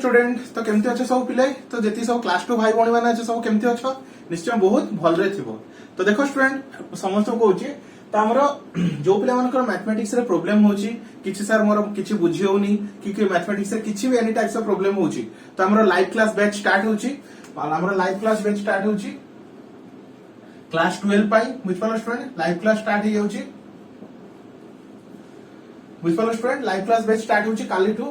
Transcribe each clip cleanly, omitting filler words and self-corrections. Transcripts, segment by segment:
Student तो केमती अच्छे सब पिले तो जेती सब क्लास 2 भाई भौणी माने अच्छे सब केमती अच्छो निश्चय बहुत भलरे थिबो। तो देखो स्टूडेंट समस्त को होची तो हमर जो पिला मानकर मैथमेटिक्स रे प्रॉब्लम होची किछि सर मोर किछि बुझी होनी कि मैथमेटिक्स रे किछि भी एनी टाइप्स ऑफ प्रॉब्लम होची तो हमर लाइव क्लास बैच स्टार्ट होची और हमर लाइव क्लास बैच स्टार्ट होची क्लास 12 पाई बुझ पालो स्टूडेंट लाइव क्लास स्टार्ट ही होची बुझ पालो student live class batch start होची काली टू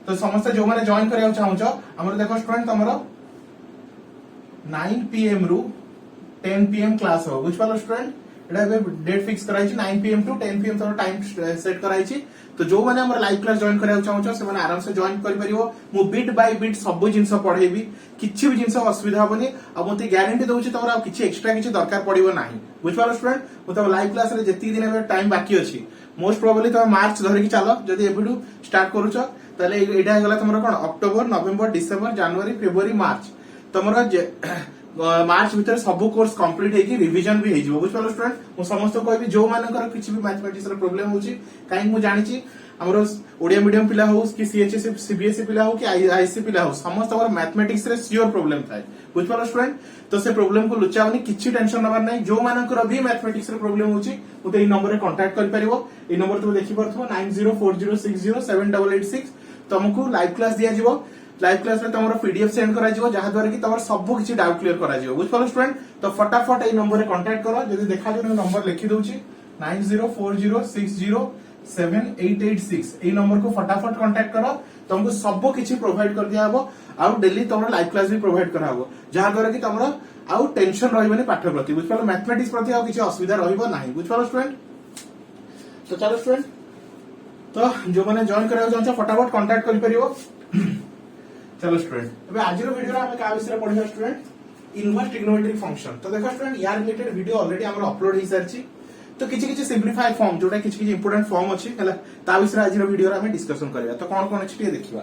तो समस्त जो माने जॉइन करिया चाहूछ हमर देखो स्टूडेंट हमर 9 पीएम रु 10 पीएम क्लास हो बुझ पालो स्टूडेंट एटा डेट फिक्स कराई छी 9 पीएम टू 10 पीएम तक टाइम सेट कराई छी तो जो माने हमर लाइव क्लास जॉइन करिया चाहूछ से माने आराम से जॉइन करि परिबो मु बिट बाय बिट सब जिंस पढेबी किछि भी जिंस असुविधा होबनी आ मते ग्यारंटी दउछि तमरा किछि एक्स्ट्रा किछि दरकार पडिबो नाही बुझ पालो स्टूडेंट मु त लाइव क्लास रे जेति दिन में टाइम बाकी अछि मोस्ट प्रोबेबली तो मार्च धरि की चलो जदी एबिडू स्टार्ट करूछ ताले एटा गला तमरा कोन अक्टोबर नवंबर डिसेंबर जनवरी फेब्रुआरी मार्च तमरा मार्च भीतर सब कोर्स कंप्लीट हेकी रिवीजन भी हेजिवो बुझ पालो स्टूडेंट मु समस्त कहबी जो मानकर किछि भी मैथमेटिक्स रे प्रॉब्लम होची काई मु जानि छी हमरो ओडिया मीडियम पिला हो कि सीएचएस सीबीएसई पिला हो कि आईसी पिला हो समस्त हमर मैथमेटिक्स रे सियोर प्रॉब्लम थाए बुझ पालो स्टूडेंट तो से प्रॉब्लम को लुचावनी किछि टेंशन नबर नै जो मानकर भी मैथमेटिक्स रे प्रॉब्लम होची मु ते ई नंबर रे कांटेक्ट कर परिबो ई नंबर तो देखि परथो 9040607886 तुमको लाइव क्लास दिया जीवो लाइव क्लास में तुमरो पीडीएफ सेंड करा जीवो जहा द्वारा कि तमर सब किछि डाउट क्लियर करा जीवो बुझ पालो स्टूडेंट तो फटाफट ए नंबर रे कांटेक्ट करो जदी देखा जो नंबर लिखि दोची 9040607886 ए नंबर को फटाफट कांटेक्ट करो तुमको सब किछि प्रोवाइड कर दिया हबो आ डेली तमरो लाइव क्लास भी प्रोवाइड करा हबो जहा द्वारा कि तमरो आ टेंशन रहइबनी पाठ प्रति बुझ पालो मैथमेटिक्स प्रति आ किछि असुविधा रहइबो नाही बुझ पालो स्टूडेंट तो चलो स्टूडेंट तो जो माने जॉइन करा चाहछ फटाफट कांटेक्ट करि परिबो चलो स्टूडेंट अबे आज रो वीडियो रे हम का विषय पढिबा स्टूडेंट इनवर्स ट्रिग्नोमेट्रिक फंक्शन तो देखो स्टूडेंट यार रिलेटेड वीडियो ऑलरेडी हमर अपलोड हि सरछि तो किछि सिंपलीफाइड फॉर्म जोटा किछि इंपोर्टेंट फॉर्म अछि हला ता विषय आज रो वीडियो रे हम डिस्कशन करबा तो कोन कोन अछि देखिबा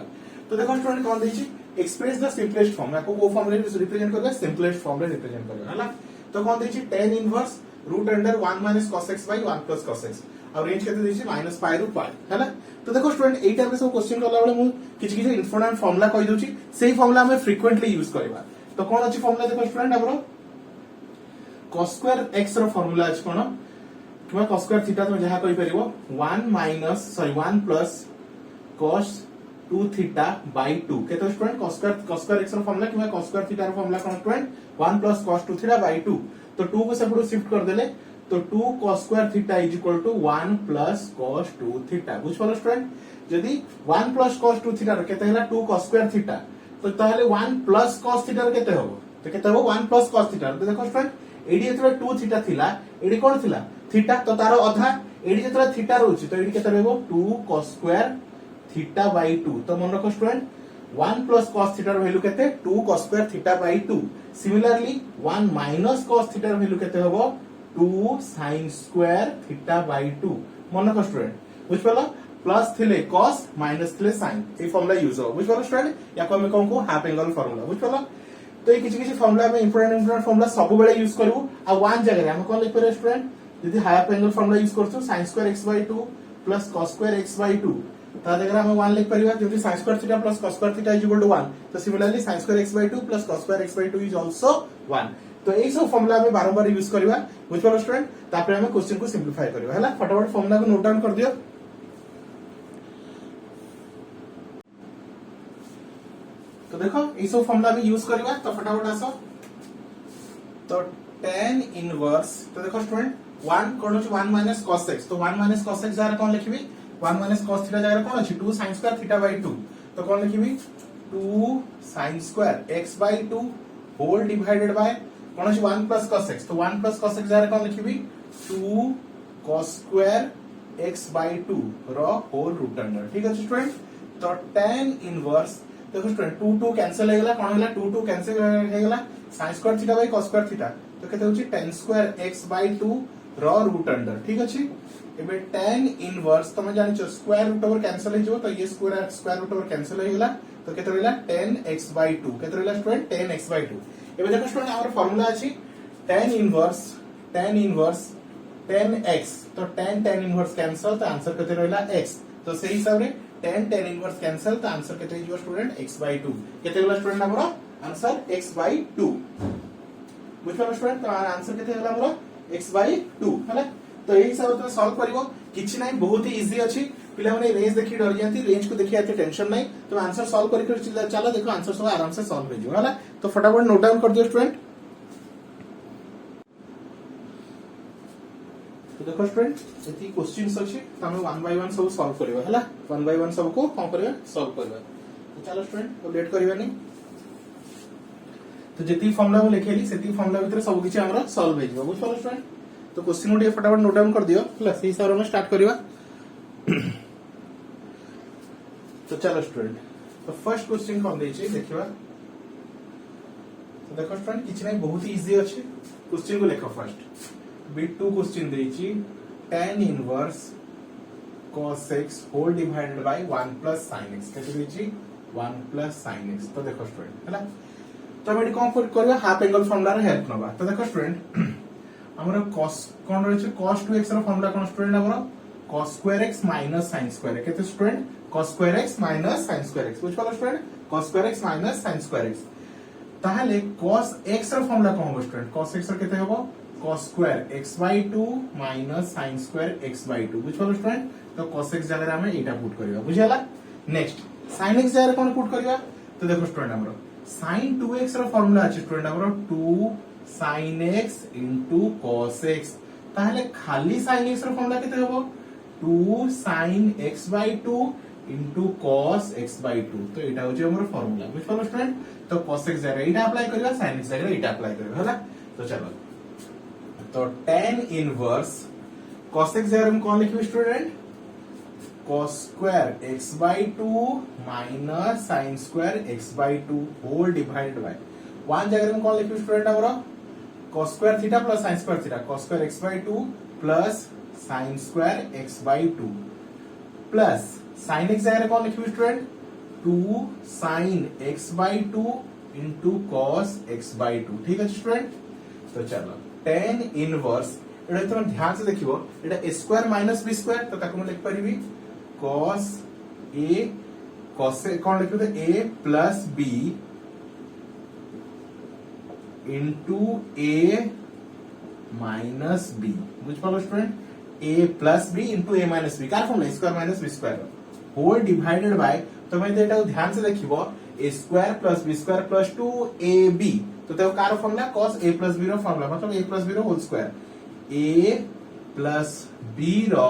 तो देखो स्टूडेंट कोन दैछि एक्सप्रेस द सिंपलेस्ट फॉर्म याको को फॉर्म रे रिप्रेजेंट करबा सिंपलेस्ट फॉर्म रे रिप्रेजेंट करबा हला तो कोन दैछि tan inverse root under 1 cos x by 1 cos x और रेंज केते दैछि -π रु π हैला तो देखो स्टूडेंट एटा में सब क्वेश्चन करला बेले मु किछि इंपोर्टेंट फार्मूला कहि दोछि सेही फार्मूला हम फ्रीक्वेंटली यूज करबा तो कोन अछि फार्मूला देखो स्टूडेंट हमरो cos स्क्वायर x रो फार्मूला अछि कोन किबा cos स्क्वायर थीटा तो जहा कहि परिबो 1 प्लस cos 2 थीटा by 2 केतो स्टूडेंट cos स्क्वायर x रो फार्मूला किबा cos स्क्वायर थीटा रो फार्मूला कोन student 1 plus cos 2 theta by 2 तो 2 को सेपटो शिफ्ट कर देले तो 2 cos square theta is equal to 1 plus cos 2 theta बुझ पालो स्टूडेंट यदि 1 प्लस cos 2 थीटा केते हला 2 cos स्क्वायर थीटा तो ताहले 1 प्लस cos थीटा केते होबो तो केते होबो 1 प्लस cos थीटा तो देखो स्टूडेंट एडी जेतरा 2 थीटा थिला एडी कोन थिला थीटा तो तारो आधा एडी जेतरा थीटा रहउची तो एडी केते रहबो 2 cos स्क्वायर थीटा बाय 2 तो मन रखो स्टूडेंट 1 प्लस cos थीटा रो वैल्यू केते 2 cos square theta by 2 similarly 1 minus cos theta रो वैल्यू केते होबो 2 sin स्क्वायर थीटा बाय 2 मन रखो स्टूडेंट बुझ पालो प्लस थिले cos माइनस थिले sin ए फार्मूला यूज हो बुझ पालो स्टूडेंट याको हम कोन को हाफ एंगल फार्मूला बुझ पालो तो ये किछि फार्मूला में इंपोर्टेंट फार्मूला सब बेले यूज करबो आ वन जगह हम कोन लिख पर स्टूडेंट यदि हाफ एंगल फार्मूला यूज करछो sin square x by 2 plus cos square x by 2 ता जगह हम 1 लिख परिबा जो sin square theta plus cos square theta is equal to 1 तो similarly sin square x by 2 plus cos square x by 2 is also 1 तो एई सब formula में बारंबार यूज करबा बुझ पालो स्टूडेंट तापर हम क्वेश्चन को सिंपलीफाई करबा हला फटाफट फार्मूला को नोट डाउन कर दियो तो देखो एई सब फार्मूला में यूज करबा तो फटाफट आसो तो tan इनवर्स तो देखो स्टूडेंट 1 कोन होची 1 माइनस cos x तो 1 माइनस cos x जरा कोन लिखबी 1 माइनस cos थीटा जरा कोन अछि 2 sin स्क्वायर थीटा बाय 2 तो कोन लिखबी 2 sin square x by 2 whole divided by कोन अछि 1 प्लस cos x तो 1 प्लस cos x जरा कोन लिखबी 2 cos स्क्वायर x बाय 2 रो होल रूट अंडर ठीक अछि स्टूडेंट तो tan इनवर्स देखो स्टूडेंट 2 2 कैंसिल हे गेला कोन होला 2 2 कैंसिल हे गेला sin square theta bye cos square theta तो केते होची tan स्क्वायर x बाय 2 रो रूट अंडर ठीक अछि एबे tan इनवर्स तमे जानि छ स्क्वायर रूट ओवर कैंसिल हे जो तो ये स्क्वायर रूट ओवर कैंसिल हे गेला तो केते रहला tan x बाय 2 केते रहला स्टूडेंट tan x बाय 2 एबे देखो स्टूडेंट हमर फार्मूला अछि tan इनवर्स tan x तो tan इनवर्स कैंसिल तो आंसर केते रहला x तो सही हिसाब रे 10 tan इनवर्स कैंसल तो आंसर केते हिजो स्टूडेंट x/2 केते होला स्टूडेंट हमरो आंसर x/2 बुझलो स्टूडेंट तो आंसर केते होला हमरो x/2 हला तो एही सब तो सॉल्व करिवो किछि नै बहुत ही इजी अछि पिला माने रेंज देखि डर जाती रेंज को देखि आते टेंशन नै तो आंसर सॉल्व करि चलो देखो आंसर सब आराम से सॉल्व हो जिवो हला तो फटाफट नोट डाउन कर दियो स्टूडेंट तो देखो स्टूडेंट एती क्वेश्चंस अछि तमे वन बाय वन सब सॉल्व करिवो हला वन बाय वन सब को कोन करिवो सॉल्व करिवो तो चलो स्टूडेंट तो लेट करिवानी तो जेती फॉर्मूला में लिखेली सेती फॉर्मूला भीतर सब किछि हमरा सॉल्व हो जिवो बुझलो स्टूडेंट तो क्वेश्चन उठे फटाफट नोट डाउन कर दियो प्लस इस हिसाब में स्टार्ट करिवा तो चलो स्टूडेंट तो फर्स्ट क्वेश्चन कोन दै छै देखिवा तो देखो स्टूडेंट किछि नै बहुत ही इजी अछि क्वेश्चन को लिखो फर्स्ट B2 क्वेश्चन दै छी tan inverse cos x whole divided by 1 plus sin x केते दै छी 1 प्लस sin x तो देखो स्टूडेंट हैला तो हम एडी कोन करबा हाफ एंगल फॉर्मूला रे हेल्प नबा तो देखो स्टूडेंट हमर cos कोन रहै छै cos 2x रो फॉर्मूला कोन स्टूडेंट हमर cos square x minus sin square केते student cos square x minus sin square x बुझ पालो student cos square x minus sin square x ताहले cos x रो फॉर्मूला कोन हो स्टूडेंट cos x रो केते होबो cos square x/2 minus sin square x/2 बुझ पालो स्टूडेंट तो cos x जगह हमें एटा पुट करबा बुझियाला नेक्स्ट sin x जगह कोन पुट करबा तो देखो स्टूडेंट हमरो sin 2x रो फार्मूला अछि स्टूडेंट हमरो 2 sin x cos x ताहले खाली sin x रो फार्मूला केते होबो 2 sin x/2 cos x/2 तो एटा होजे हमरो फार्मूला बुझ पालो स्टूडेंट तो cos x जगह एटा अप्लाई करबा sin x जगह एटा अप्लाई करबा होला तो चलो तो tan इनवर्स cos x जगह हम कौन लिखिबे student cos square x/2 minus sin square x/2 whole divided by 1 जगह हम कौन लिखिबे स्टूडेंट हमरा cos square theta plus sin square theta cos square x/2 plus sin square x/2 plus sin x जगह कौन लिखिबे student 2 sin x/2 cos x/2 ठीक है स्टूडेंट तो चलो tan इनवर्स एटा तुम ध्यान से देखिबो एटा a square minus b square तो ताको लिख परिबी cos a cos से कोन लिखबे तो a plus b a minus b बुझ पालो student a plus b a minus b कार formula square minus b square whole divided by तो मैं एटा ध्यान से देखिबो a square plus b square plus 2ab तो तेरे कार formula cos a plus b रो फॉर्मूला मतलब a प्लस b रो whole square a plus b रो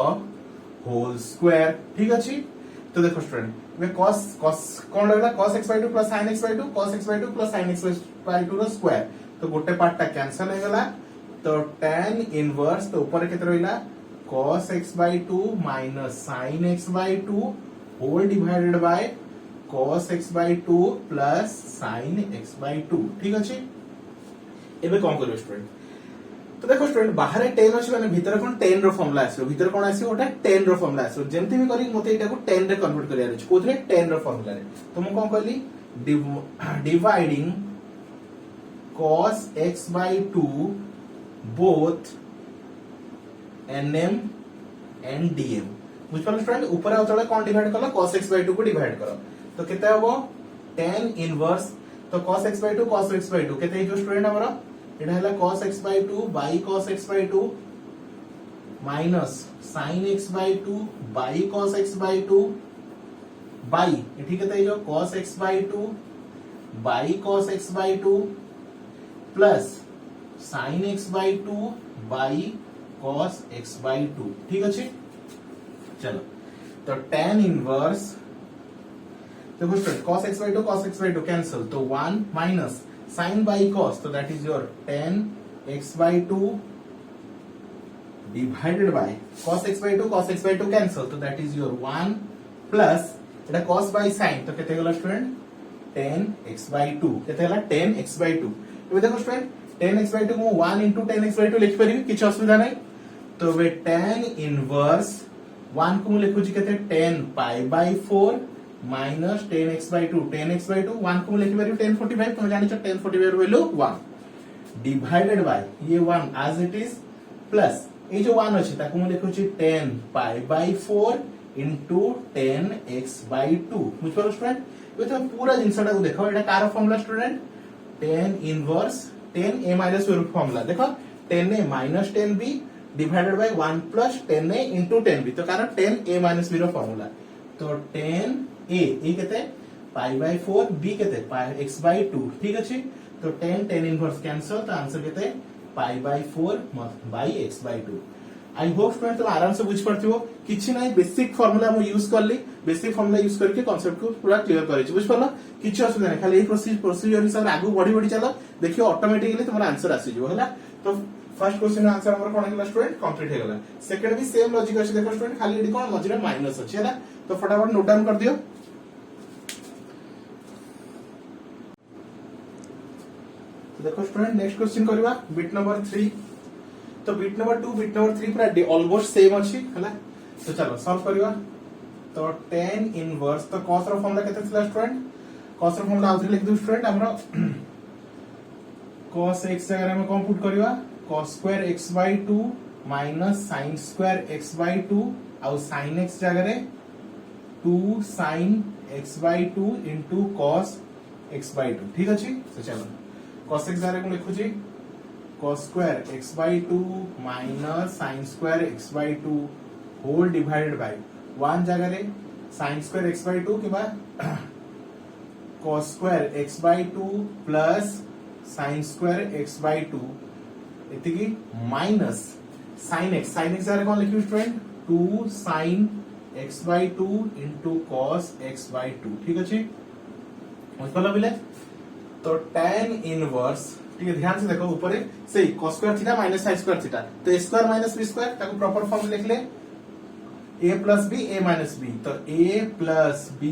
होल स्क्वायर ठीक अछि तो देखो स्टूडेंट में cos कोन रहला cos x/2 plus sin x/2 cos x/2 plus sin x/2 रो स्क्वायर तो गोटे पार्ट ता कैंसिल हो गला तो tan इनवर्स तो ऊपर केते रहला cos x/2 minus sin x/2 whole divided by cos x/2 plus sin x/2 ठीक अछि एबे कोन करबे स्टूडेंट तो देखो स्टूडेंट बाहर 10 अछि माने भीतर कोन 10 रो फॉर्मूला आसी भीतर कोन आसी ओटा 10 रो फॉर्मूला आसी जेमति भी करी मते एटा को 10 रे कन्वर्ट करिया अछि कोथरे 10 रो फॉर्मूला रे तो म कोन कहली dividing cos x/2 both nm and dm बुझ पालो स्टूडेंट ऊपर आ तळे कोन डिवाइड करला cos x/2 को डिवाइड करो तो केते हबो tan इनवर्स तो cos x/2 केते जो स्टूडेंट हमरा एटा हला cos x/2 by cos x/2 minus sin x/2 by cos x/2 by एठी केते जो cos x/2 by cos x/2 plus sin x/2 by cos x/2 ठीक अछि चलो तो tan इनवर्स देखो स्टूडेंट cos x/2 कैंसिल तो 1 माइनस sin by cos तो that is your tan x/2 divided by cos x/2 cancel तो that is your 1 plus Etah cos by sin तो केते गेला स्टूडेंट tan x/2 केते गेला tan x/2 एबे देखो स्टूडेंट tan x/2 को 1 into tan x/2 लिख परिबी किछ असुविधा नै तो वे tan इनवर्स 1 को लिखु छी केते tan pi by 4 minus 10 x/2 1 को लिखि परिबी 1045 तुम जानि छ 1045 वैल्यू 1 डिवाइडेड बाय ये 1 as it is प्लस ए जो 1 अछि ताको हम लिखु छी 10 pi by 4 इंटू 10x/2 बुझिपारो स्टूडेंट ये तो पूरा जिनसटा को देखो एटा कार formula student 10 inverse 10a minus b formula देखो 10a minus 10b divided by 1 plus 10a into 10b तो कारण 10a minus b रो फार्मूला तो 10a ए केते पाई बाय 4 b केते पाई x/2 ठीक अछि तो 10 इनवर्स कैंसिल तो आंसर केते pi by 4 by x/2 I hope student तुम आराम से बुझ पारथिबो किछि नै बेसिक फार्मूला हम यूज करली बेसिक फार्मूला यूज करके कांसेप्ट को पूरा क्लियर करै छी बुझ पारलो किछि असुविधा नै खाली ए प्रोसीजर हिसाब आगु बढ़ी चलो देखियो ऑटोमेटिकली तुम्हारा आंसर आसी जिवो हला तो फर्स्ट क्वेश्चन आंसर हमर कोन गेला स्टूडेंट कंप्लीट हे गेला सेकंड भी सेम लॉजिक अछि देखो स्टूडेंट खाली एडी कोन मझिरे माइनस अछि हला तो फटाफट नोट डाउन कर दियो तो देखो स्टूडेंट नेक्स्ट क्वेश्चन करबा बिट नंबर 3 तो बिट नंबर 2 बिट नंबर 3 पूरा ऑलमोस्ट सेम अछि हला तो चलो सॉल्व करबा तो 10 इनवर्स तो cos रो फार्मूला केते थिला स्टूडेंट cos रो फार्मूला आउथि लिख दु स्टूडेंट हमरो cos x जगह में कोन पुट करबा cos square x/2 minus sin square x/2 और sin x जगह रे 2 sin x/2 into cos x/2 ठीक अछि तो चलो cos x जगह को लिखु छी cos square x/2 minus sin square x/2 whole divided by 1 जगह रे sin स्क्वायर x/2 के बाद cos square x/2 plus sin square x/2 इतकी माइनस sin x जगह कौन लिखियो student 2 sin x/2 into cos x/2 ठीक अछि मतलब बिले तो tan इनवर्स ठीक है ध्यान से देखो ऊपर से cos square theta minus sin square theta तो a square minus b square ताको प्रॉपर फॉर्म में लिख ले a plus b a minus b तो a plus b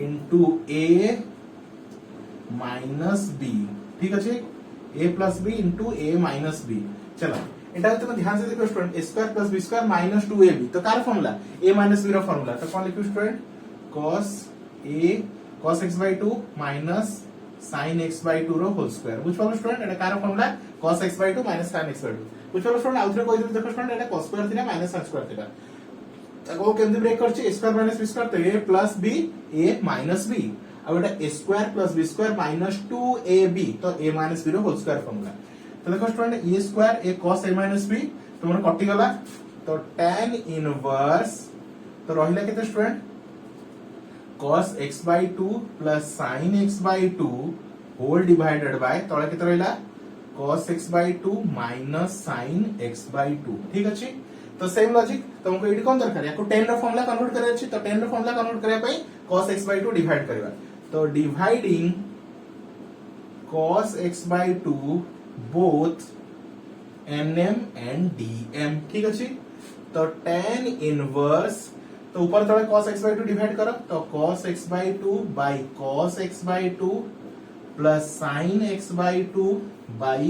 into a minus b ठीक अछि a plus b into a minus b चलो एटा तुम ध्यान से देखो student a square plus b square minus 2ab तो कार फार्मूला a माइनस b रो फार्मूला तो कौन लिखो student cos x/2 minus sin x/2 रो होल स्क्वायर बुझ पालो स्टूडेंट एटा कार formula cos x/2 minus sin x/2 बुझ पालो स्टूडेंट आउथरे कोइ देखो स्टूडेंट एटा cos स्क्वायर थिला माइनस sin स्क्वायर थिला ताको केमति ब्रेक करछि a square minus b square तो a plus b a minus b अब एटा a square plus b square minus 2ab तो a माइनस b रो होल स्क्वायर फार्मूला तो देखो student a square a cos a minus b तुमर कटि गला तो tan इनवर्स तो रहिला केते student cos x/2 plus sin x/2 whole divided by तळे केते रहिला cos x/2 minus sin x/2 ठीक अछि तो सेम लॉजिक तुमको एडी कोन दरकार याको 10 रो फार्मूला कन्वर्ट करे अछि तो 10 रो फार्मूला कन्वर्ट करे पई cos x/2 डिवाइड करबा तो dividing cos x/2 both nm and dm ठीक अछि तो tan इनवर्स तो ऊपर तळे cos x/2 डिवाइड करो तो cos x/2 by cos x/2 plus sin x/2 by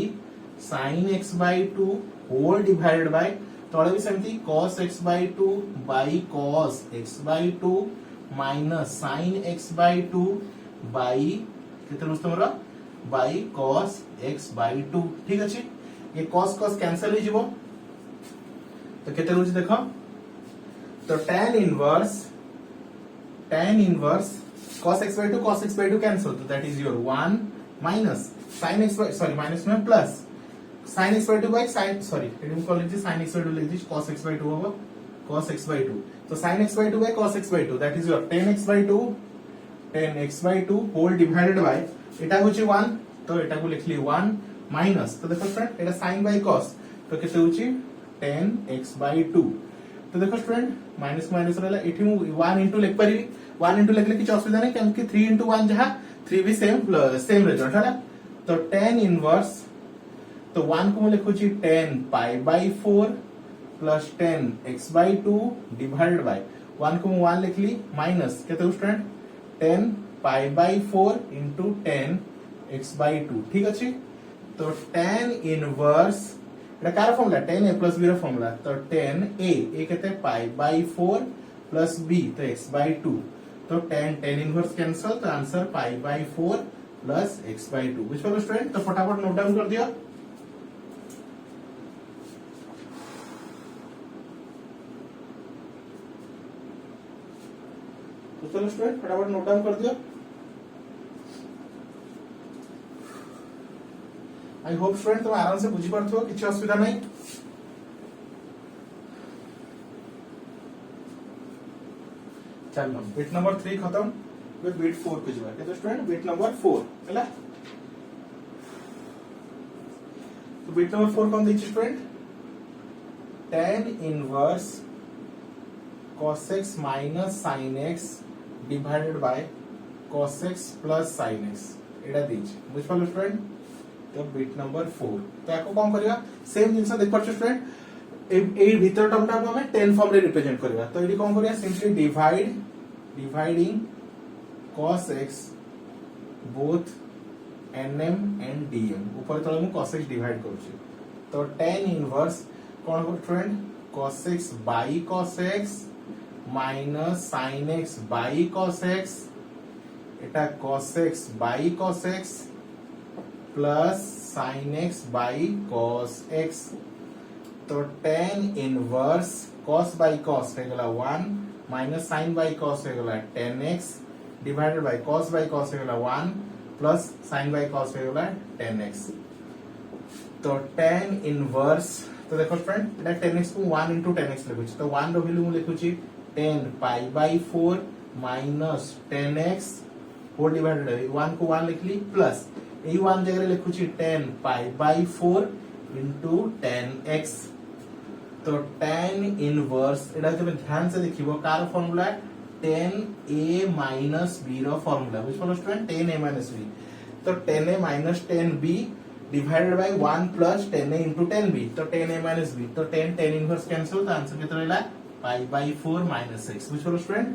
sin x/2 whole divided by तळे भी सेमती cos x/2 by cos x/2 minus sin x/2 by केते रुस तमरा by cos x/2 ठीक अछि ये cos कैंसिल हो जिवो तो केते रुस देखो तो tan inverse cos x/2 cancel तो that is your 1 minus sin x sorry minus में plus sin x/2 by sin sorry Adam call लीजिए sin x/2 लिख दीजिए cos x/2 होगा cos x/2 तो sin x/2 by cos x/2 that is your 10 x/2 whole divided by एटा होची 1 तो एटा को लिखली 1 माइनस तो देखो friend Etah sin by cos तो केते होची 10 x/2 तो देखो स्टूडेंट माइनस माइनस रहला एठी मु 1 into लिख परिबी 1 into लिखले किछ असुविधा नै क्योंकि 3 into 1 जहा 3 भी सेम रिजल्ट है तो tan इनवर्स तो 1 को मैं लिखु छी 10 पाई by 4 plus 10 x/2 divided by 1 को मैं 1 लिखली माइनस केते student 10 pi by 4 into 10 x/2 ठीक अछि तो tan इनवर्स एटा कार फार्मूला 10a plus b रो फार्मूला तो 10a ए केते पाई बाय 4 प्लस b तो x/2 तो tan इनवर्स कैंसिल तो answer pi by 4 plus x/2 बुझ पालो स्टूडेंट तो फटाफट नोट डाउन कर दियो चलो स्टूडेंट फटाफट नोट डाउन कर दियो। आई होप स्टूडेंट तुम आराम से बुझी पारथो, किसी असुविधा नहीं। चलो बिट नंबर 3 खत्म, बिट 4 पे जीवा। केते स्टूडेंट बिट नंबर 4 हैला। तो बिट नंबर 4 कौन देखिए student, tan inverse cos x minus sin x divided by cos x plus sin x एटा दीजिए, बुझ पालो स्टूडेंट। तो बिट नंबर 4 तो याको कौन करिया, सेम जिंस देख पाछो स्टूडेंट, ए भीतर टर्म को हमें 10 फॉर्म रे रिप्रेजेंट करबा। तो एडी कौन करिया, simply dividing cos x both nm and dm, ऊपर तळे मु cos x डिवाइड करूची। तो tan इनवर्स कौन हो student, cos x by cos x minus sin x by cos x, Etah cos x by cos x plus sin x by cos x। तो tan inverse cos by cos हो गला 1 minus sin by cos हो गला 10x divided by cos by cos हो गला 1 plus sin by cos हो गला 10x। तो tan इनवर्स, तो देखो फ्रेंड एटा 10x को 1 into 10x लिखुची। तो 1 रो वैल्यू मु लिखुची 10 pi by 4 minus 10x whole divided 1 को 1 लिखली प्लस ए 1 जगह लिखुची 10 पाई बाई 4 into 10x। तो tan इनवर्स एटा जब ध्यान से देखिबो कार फार्मूला 10a माइनस b रो फार्मूला, बुझ पालो स्टूडेंट, 10a माइनस b। तो 10a minus 10b divided by 1 plus 10a into 10b। तो 10a माइनस b, तो 10 इनवर्स कैंसिल, तो आंसर कितना रहला पाई बाई 4 माइनस 6। बुझ पालो स्टूडेंट,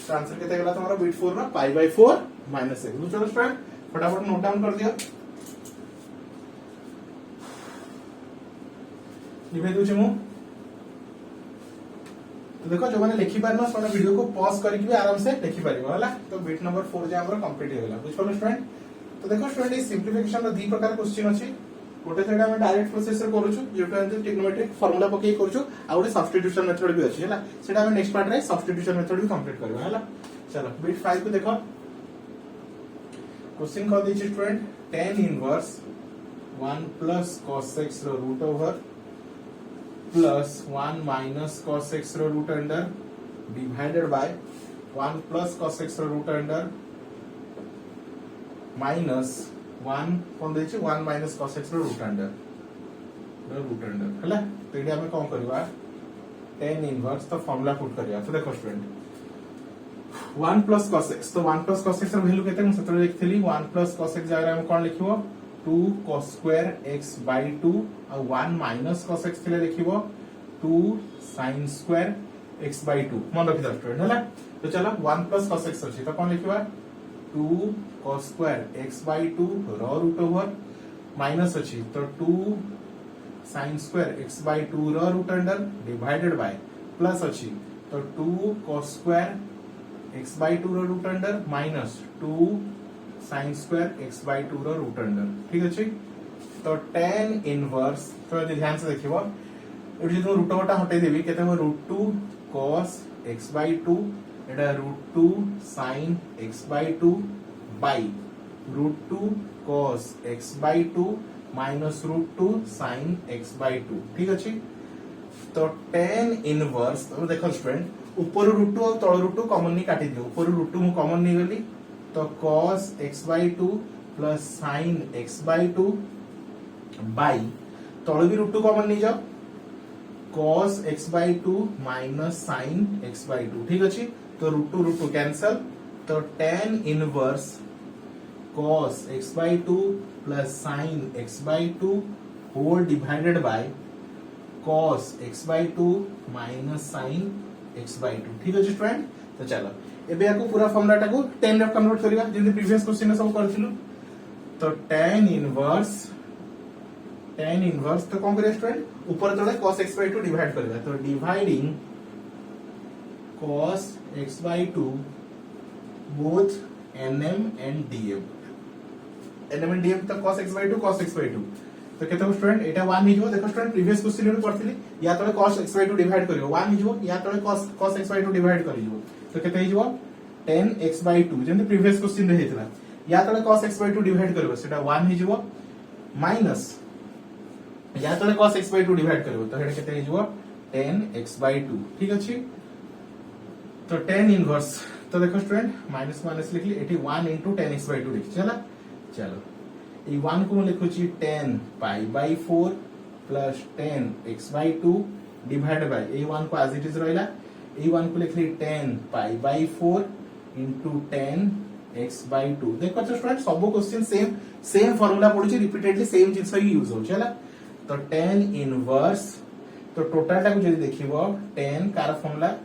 तो आंसर कितना गेला तुम्हारा बिट 4 रा पाई बाई 4 माइनस 6। बुझ पालो स्टूडेंट, फटाफट नोट डाउन कर दियो। लिखे दूची मु, तो देखो जो माने लिखि पारना सोना वीडियो को पॉज करके भी आराम से लिखि पारिबो हला। तो बिट नंबर 4 जे हमर कंप्लीट हो गेला, बुझ पालो स्टूडेंट। तो देखो स्टूडेंट इस सिंप्लिफिकेशन रो दी प्रकार क्वेश्चन अछि, गोटे सेटा हम डायरेक्ट प्रोसेस रे करूछु जेटा हम ट्रिग्नोमेट्रिक फार्मूला पके करूछु, आ गोटे सब्स्टिट्यूशन मेथड भी अछि हला। सेटा हम नेक्स्ट पार्ट रे सब्स्टिट्यूशन मेथड भी कंप्लीट करबा हला। चलो बिट 5 को देखो, क्वेश्चन को दी student tan inverse 1 plus cos x रो root over plus 1 minus cos x रो root under divided by 1 plus cos x रो रूट अंडर माइनस 1 कोन देछि 1 माइनस cos x रो रूट अंडर हला। तो एडी हम कोन करबा, tan इनवर्स तो फार्मूला पुट करिया। तो देखो स्टूडेंट 1 प्लस cos x, तो 1 प्लस cos x रो वैल्यू केते हम सतरे लिखथिली, 1 प्लस cos x जगह हम कोन लिखिबो 2 cos स्क्वायर x बाय 2 और 1 माइनस cos x थिले लिखिबो 2 sin स्क्वायर x बाय 2। मन रखि स्टूडेंट हला। तो चलो 1 प्लस cos x अछि, तो कोन लिखिबा 2 cos स्क्वायर x बाय 2 रो रूट ओवर माइनस अछि, तो 2 sin स्क्वायर x बाय 2 रो root under divided by plus अछि, तो 2 cos स्क्वायर x बाय 2 रो root under minus 2 sin square x by 2 रो रूट अंडर। ठीक अछि। तो tan इनवर्स, तो ध्यान से देखिबो एठी जे रूट ओवरटा हटै देबी केते हम √2 cos x by 2 Etah √2 sin x by 2 by √2 cos x by 2 minus √2 sin x by 2। ठीक अछि। तो tan इनवर्स, तो देखो स्टूडेंट ऊपर √2 और तळ √2 कॉमन नि काटि दियो, ऊपर √2 मु कॉमन नि गली, तो cos x by 2 plus sin x by 2 by तळ भी √2 कॉमन नि जाओ cos x by 2 minus sin x by 2। ठीक अछि। तो √2 कैंसल, तो tan inverse cos x by 2 plus sin x by 2 whole divided by cos x by 2 minus sin x by 2। ठीक अछि स्टूडेंट। तो चलो एबे याको पूरा फार्मूला टाको 10 रे कन्वर्ट करिवा जेंति प्रीवियस क्वेश्चन सब करथिलु। तो tan इनवर्स तो कोन करिया स्टूडेंट, ऊपर तळे cos x बाय 2 डिवाइड करिवा। तो dividing cos x by 2 both nm and dm, nm and dm तो cos x by 2 cos x by 2। तो केते हो स्टूडेंट, एटा 1 हिजो। देखो स्टूडेंट प्रीवियस क्वेश्चन रे करथिली, या तळे cos x बाय 2 डिवाइड करियो 1 हिजो, या तळे cos x बाय 2 डिवाइड करियो, तो केते हिजो 10 x by 2 जेंति प्रीवियस क्वेश्चन रे हेतला या तले cos x by 2 डिवाइड करबो सेटा 1 हे जिवो माइनस या तले cos x by 2 डिवाइड करबो तो हेडा केते हे जिवो 10 x by 2 ठीक अछि तो 10 इनवर्स तो देखो स्टूडेंट माइनस माइनस लिखली एठी 1 into 10 x by 2 लिख चला चलो ए 1 को लिखो छी 10 pi by 4 plus 10 x by 2 divide by ए 1 को एज इट इज रहला ए 1 को लिखली 10 pi by 4 into 10 x by 2 देखो स्टूडेंट सब क्वेश्चन सेम फार्मूला पडुची रिपीटेडली सेम जिंस ही यूज हो चला तो 10 इनवर्स तो टोटल टा को जदी देखिबो 10 कार फार्मूला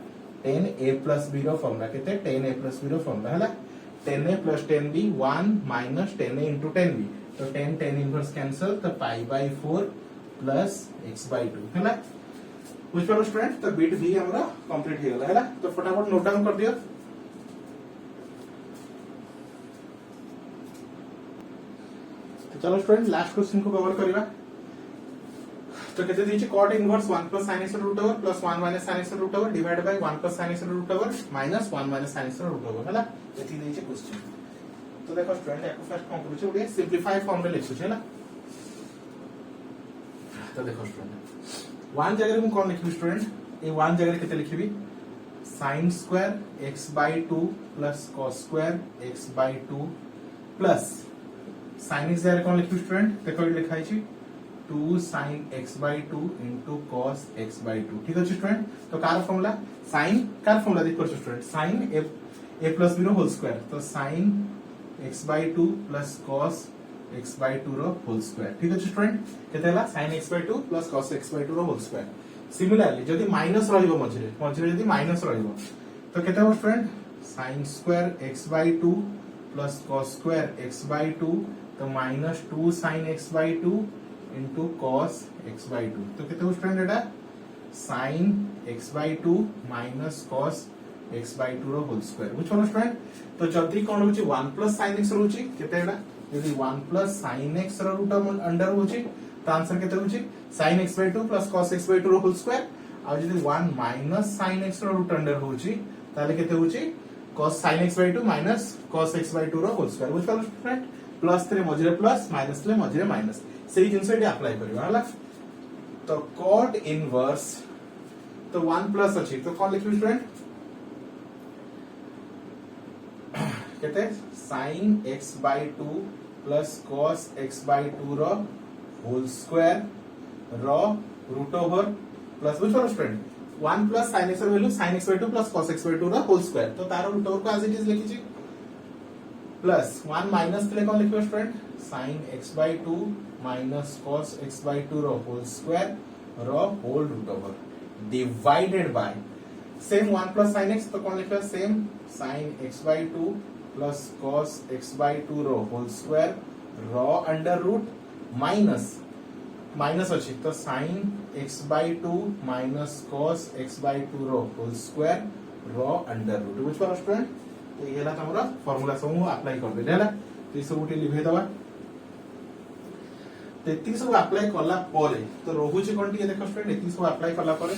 10 a plus b रो फार्मूला केते 10 a plus b रो फार्मूला हला 10 a plus 10 b 1 minus 10 a into 10 b तो 10 10 इनवर्स कैंसिल तो pi by 4 plus x by 2 हला बुझ पारो स्टूडेंट तो बिट भी हमरा कंप्लीट हे गेला हला तो फटाफट नोट डाउन कर दियो तो चलो स्टूडेंट लास्ट क्वेश्चन को कवर करिवा तो केते दिछि cot inverse 1 plus sin x root over plus 1 minus sin x root over divided by 1 plus sin x root over minus 1 minus sin x root over हला एथि दिछि question तो देखो student एको first कौन करू छै सिंपलीफाई फॉर्म रे लिखु छै हला तो देखो स्टूडेंट 1 जगह में कौन लिखबी स्टूडेंट ए 1 जगह केते लिखबी sin square x by 2 plus cos square x by 2 plus sin x जगह कौन लिखबी स्टूडेंट देखो लिखाई छी 2 sin x by 2 into cos x by 2 ठीक अछि स्टूडेंट तो कार फार्मूला sin कार फार्मूला देखो student sin a plus b रो होल स्क्वायर तो sin x by 2 plus cos x by 2 रो होल स्क्वायर ठीक अछि स्टूडेंट केतेला sin x by 2 plus cos x by 2 रो होल स्क्वायर सिमिलरली जदी माइनस रहिबो मझरे जदी माइनस रहिबो तो केते हो student sin square x by 2 plus cos square x by 2 तो minus 2 sin x by 2 into cos x by 2 तो केते हो student Etah sin x by 2 minus cos x by 2 रो होल स्क्वायर बुझो स्टूडेंट तो जदी कोन होची 1 plus sin x होची केते एटा यदि 1 plus sin x रो रूट अंडर होची तो आंसर केते होची sin x by 2 plus cos x by 2 रो होल स्क्वायर आ जदी 1 minus sin x रो रूट अंडर होची ताले केते होची cos sin x by 2 minus cos x by 2 रो होल स्क्वायर बुझो स्टूडेंट प्लस 3 मझरे प्लस माइनस 3 मझरे माइनस सेही जिंस एटी अप्लाई करियो हला तो cot इनवर्स तो 1 प्लस अछि तो कोन लिखबी स्टूडेंट केते sin x by 2 plus cos x by 2 रो होल स्क्वायर रो रूट ओवर प्लस बुझो स्टूडेंट 1 plus sin x रो value sin x by 2 plus cos x by 2 रो होल स्क्वायर तो तारो रूट ओवर को एज इट इज लिखि छी प्लस 1 माइनस तले कोन लिखबो student sin x by 2 minus cos x by 2 रो होल स्क्वायर रो whole root over divided by same 1 plus sin x तो कोन लिखबो same sin x by 2 plus cos x by 2 रो होल स्क्वायर रो अंडर रूट माइनस अछि तो sin x by 2 minus cos x by 2 रो whole square रो under root बुझ पारो स्टूडेंट तो ये ला हमरा फार्मूला सब अप्लाई कर दे हला तो ई सब उठी लिखे दवा तेती सब अप्लाई करला परे तो रहूची कोन टी देखो स्टूडेंट एती सब अप्लाई करला परे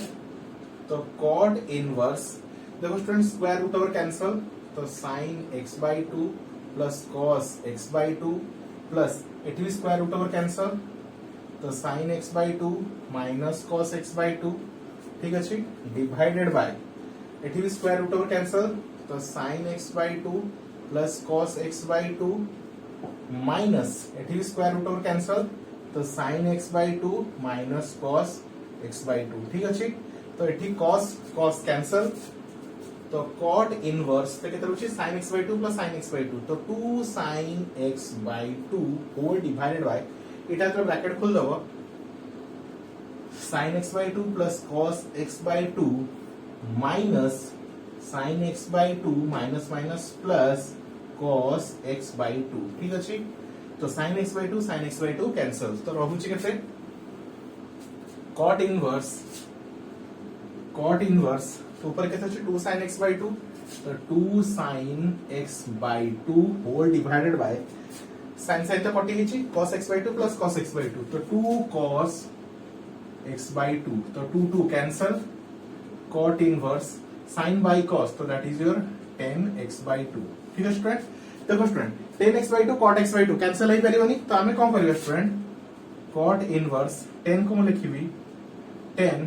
तो cot इनवर्स देखो student square root over cancel तो sin x by 2 plus cos x by 2 plus eighty भी स्क्वायर रूट ओवर कैंसिल तो sin x by 2 minus cos x by 2 ठीक अछि डिवाइडेड बाय एटी भी स्क्वायर रूट ओवर कैंसिल तो sin x by 2 plus cos x by 2 minus eighty भी square root over cancel तो sin x by 2 minus cos x by 2 ठीक अछि तो eighty cos cancel तो cot इनवर्स तो केते होची sin x by 2 plus sin x by 2 तो 2 sin x by 2 whole divided by एटा तो ब्रैकेट खोल दबो sin x by 2 plus cos x by 2 minus sin x by 2 minus minus plus cos x by 2 ठीक अछि तो sin x by 2 cancel तो रहूची केते cot इनवर्स तो ऊपर केते अछि 2 sin x by 2 तो 2 sin x by 2 whole divided by sin तो कटि हिची cos x by 2 plus cos x by 2 तो 2 cos x by 2 तो 2 cancel cot inverse sin by cos तो that is your 10x/2 ठीक है स्टूडेंट। देखो student 10x/2 cot x/2 cancel हो परिबनी तो आमे कोन करियो स्टूडेंट cot इनवर्स 10 को मैं लिखिबी 10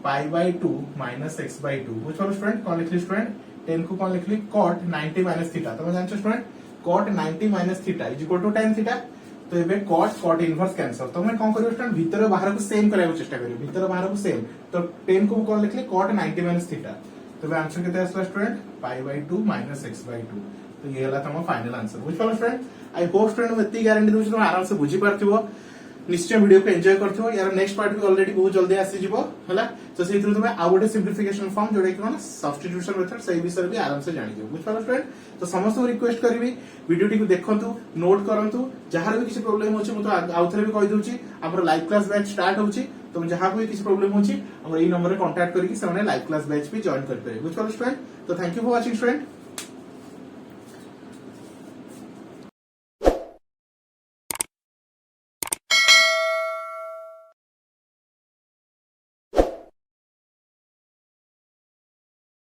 π/2 माइनस x/2 बुझलो स्टूडेंट कोन लिखली स्टूडेंट 10 को कोन लिखली cot 90 माइनस थीटा तो जानछो student cot 90 minus theta is equal to tan theta तो एबे cot इनवर्स कैंसिल तो मैं कोन करियो स्टूडेंट भीतर बाहर को सेम करबा चेष्टा करियो भीतर बाहर को सेम तो 10 को कोन लिखली cot 90 माइनस थीटा तो बे आंसर केते आसला स्टूडेंट π/2 माइनस x/2 तो ये हला तम फाइनल आंसर बुझलो स्टूडेंट आई होप स्टूडेंट मैं इतनी गारंटी दूची तुम आराम से बुझी पारथिबो निश्चय वीडियो को एंजॉय करथिबो यार नेक्स्ट पार्ट भी ऑलरेडी बहुत जल्दी आसी जिवो हला तो सेहि थ्रू तुम आ गोटे सिंप्लिफिकेशन फॉर्म जोडे कि माने सब्स्टिट्यूशन मेथड सही विषय भी आराम से जानि जिवो बुझलो स्टूडेंट तो समस्त को रिक्वेस्ट करबी वीडियो टी को देखंतु नोट करंतु जहार भी किसी प्रॉब्लम होची म तो आउथरे भी कहि दोची हमर लाइव क्लास बैच स्टार्ट होची तो जहां कोई किसी प्रॉब्लम होची हमर ई नंबर रे कांटेक्ट करके से लाइव क्लास बैच भी जॉइन कर पारे बुझलो स्टूडेंट तो thank you for watching student.